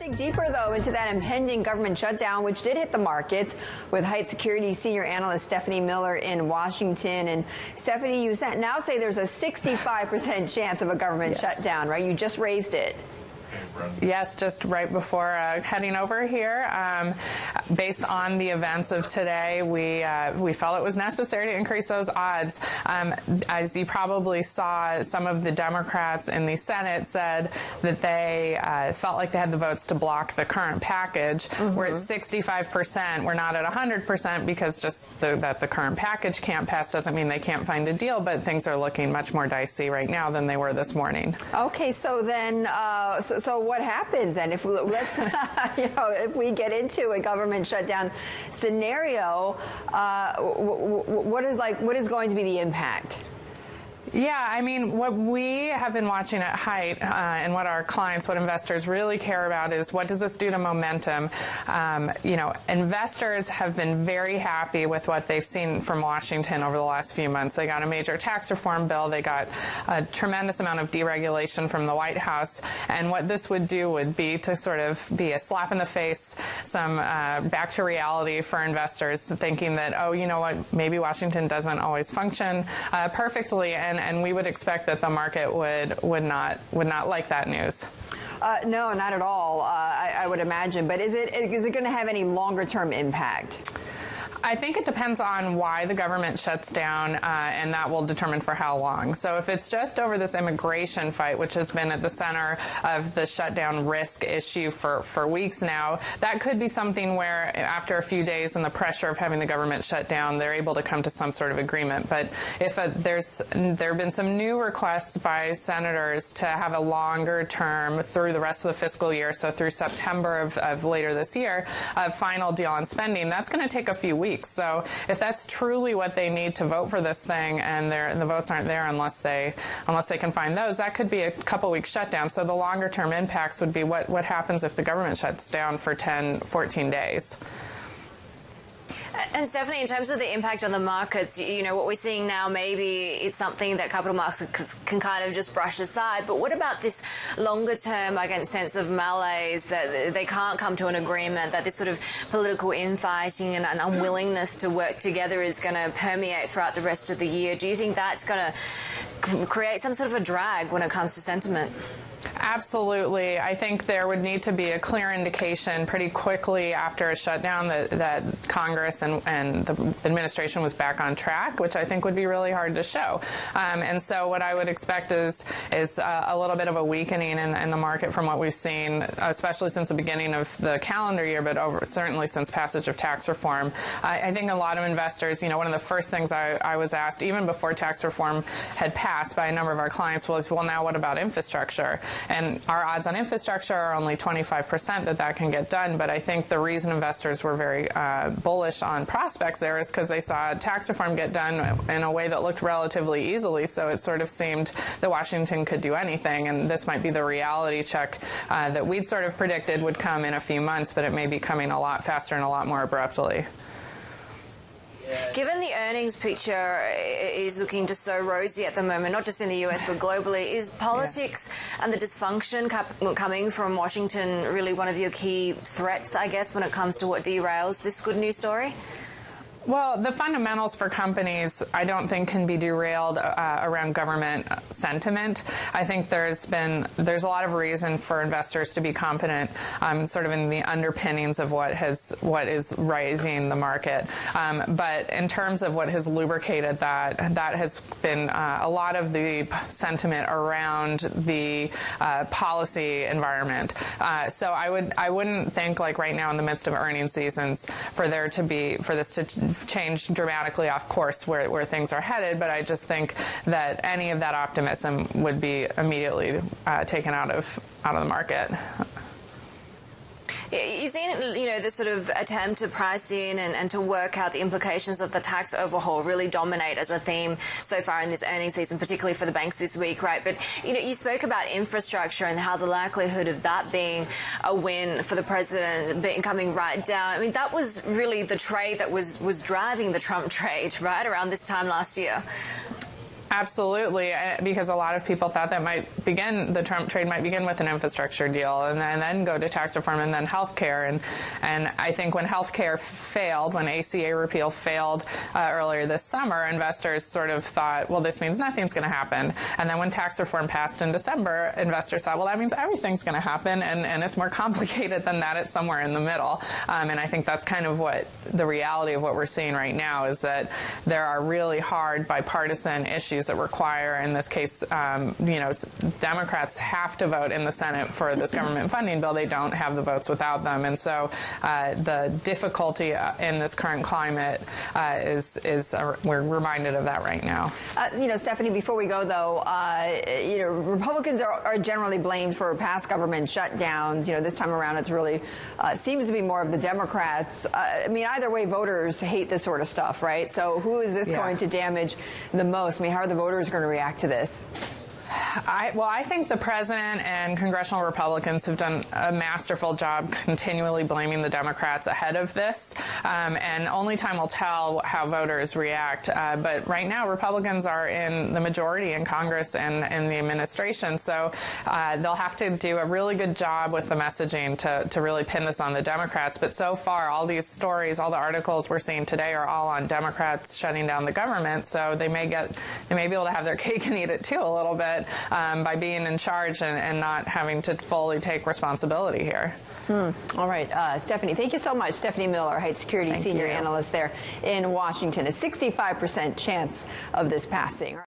dig deeper, though, into that impending government shutdown, which did hit the markets, with Height Securities senior analyst Stefanie Miller in Washington. And Stefanie, you now say there's a 65% chance of a government shutdown, right? You just raised it. Yes, just right before heading over here. Based on the events of today, we felt it was necessary to increase those odds. As you probably saw, some of the Democrats in the Senate said that they felt like they had the votes to block the current package. We're at 65%. We're not at 100% because just that the current package can't pass doesn't mean they can't find a deal, but things are looking much more dicey right now than they were this morning. Okay, so then, so what happens? And if let's, if we get into a government shutdown scenario, what is going to be the impact? Yeah, I mean, what we have been watching at Height and what our clients, what investors really care about is what does this do to momentum? Investors have been very happy with what they've seen from Washington over the last few months. They got a major tax reform bill. They got a tremendous amount of deregulation from the White House. And what this would do would be to sort of be a slap in the face, some back to reality for investors, thinking that, oh, you know what, maybe Washington doesn't always function perfectly. And we would expect that the market would not like that news. No, not at all. I would imagine. But is it going to have any longer term impact? I think it depends on why the government shuts down, and that will determine for how long. So if it's just over this immigration fight, which has been at the center of the shutdown risk issue for weeks now, that could be something where after a few days and the pressure of having the government shut down, they're able to come to some sort of agreement. But if there have been some new requests by senators to have a longer term through the rest of the fiscal year, so through September of later this year, a final deal on spending, that's going to take a few weeks. So if that's truly what they need to vote for this thing and the votes aren't there unless they can find those, that could be a couple weeks shutdown. So the longer term impacts would be what happens if the government shuts down for 10, 14 days. And Stefanie, in terms of the impact on the markets, what we're seeing now, maybe it's something that capital markets can kind of just brush aside. But what about this longer term, sense of malaise, that they can't come to an agreement, that this sort of political infighting and an unwillingness to work together is going to permeate throughout the rest of the year? Do you think that's going to create some sort of a drag when it comes to sentiment? Absolutely. I think there would need to be a clear indication pretty quickly after a shutdown that Congress and the administration was back on track, which I think would be really hard to show. And so what I would expect is a little bit of a weakening in the market from what we've seen, especially since the beginning of the calendar year, but certainly since passage of tax reform. I think a lot of investors, one of the first things I was asked, even before tax reform had passed by a number of our clients, was, well, now what about infrastructure? And our odds on infrastructure are only 25% that can get done. But I think the reason investors were very bullish on prospects there is because they saw tax reform get done in a way that looked relatively easily. So it sort of seemed that Washington could do anything. And this might be the reality check that we'd sort of predicted would come in a few months, but it may be coming a lot faster and a lot more abruptly. Given the earnings picture is looking just so rosy at the moment, not just in the US but globally, is politics and the dysfunction coming from Washington really one of your key threats, I guess, when it comes to what derails this good news story? Well, the fundamentals for companies, I don't think, can be derailed around government sentiment. I think there's a lot of reason for investors to be confident, sort of in the underpinnings of what is raising the market. But in terms of what has lubricated that has been a lot of the sentiment around the policy environment. So I wouldn't think, like right now in the midst of earnings seasons, for this to change dramatically off course where things are headed, but I just think that any of that optimism would be immediately taken out of the market. You've seen, the sort of attempt to price in and to work out the implications of the tax overhaul really dominate as a theme so far in this earnings season, particularly for the banks this week, right? But, you spoke about infrastructure and how the likelihood of that being a win for the president coming right down. I mean, that was really the trade that was driving the Trump trade, right, around this time last year. Absolutely, because a lot of people thought that the Trump trade might begin with an infrastructure deal and then go to tax reform and then health care. And I think when health care failed, when ACA repeal failed earlier this summer, investors sort of thought, well, this means nothing's going to happen. And then when tax reform passed in December, investors thought, well, that means everything's going to happen, and it's more complicated than that. It's somewhere in the middle. And I think that's kind of what the reality of what we're seeing right now is, that there are really hard bipartisan issues that require, in this case, Democrats have to vote in the Senate for this government funding bill. They don't have the votes without them. And so the difficulty in this current climate we're reminded of that right now. Stefanie, before we go, though, Republicans are generally blamed for past government shutdowns. This time around, it's really seems to be more of the Democrats. Either way, voters hate this sort of stuff, right? So who is this going to damage the most? How are the voters going to react to this? I think the president and congressional Republicans have done a masterful job continually blaming the Democrats ahead of this, and only time will tell how voters react. But right now, Republicans are in the majority in Congress and in the administration, so they'll have to do a really good job with the messaging to really pin this on the Democrats. But so far, all these stories, all the articles we're seeing today are all on Democrats shutting down the government, so they may be able to have their cake and eat it too a little bit. By being in charge and not having to fully take responsibility here. All right, Stefanie, thank you so much. Stefanie Miller, Heights Securities Senior Analyst there in Washington. A 65% chance of this passing.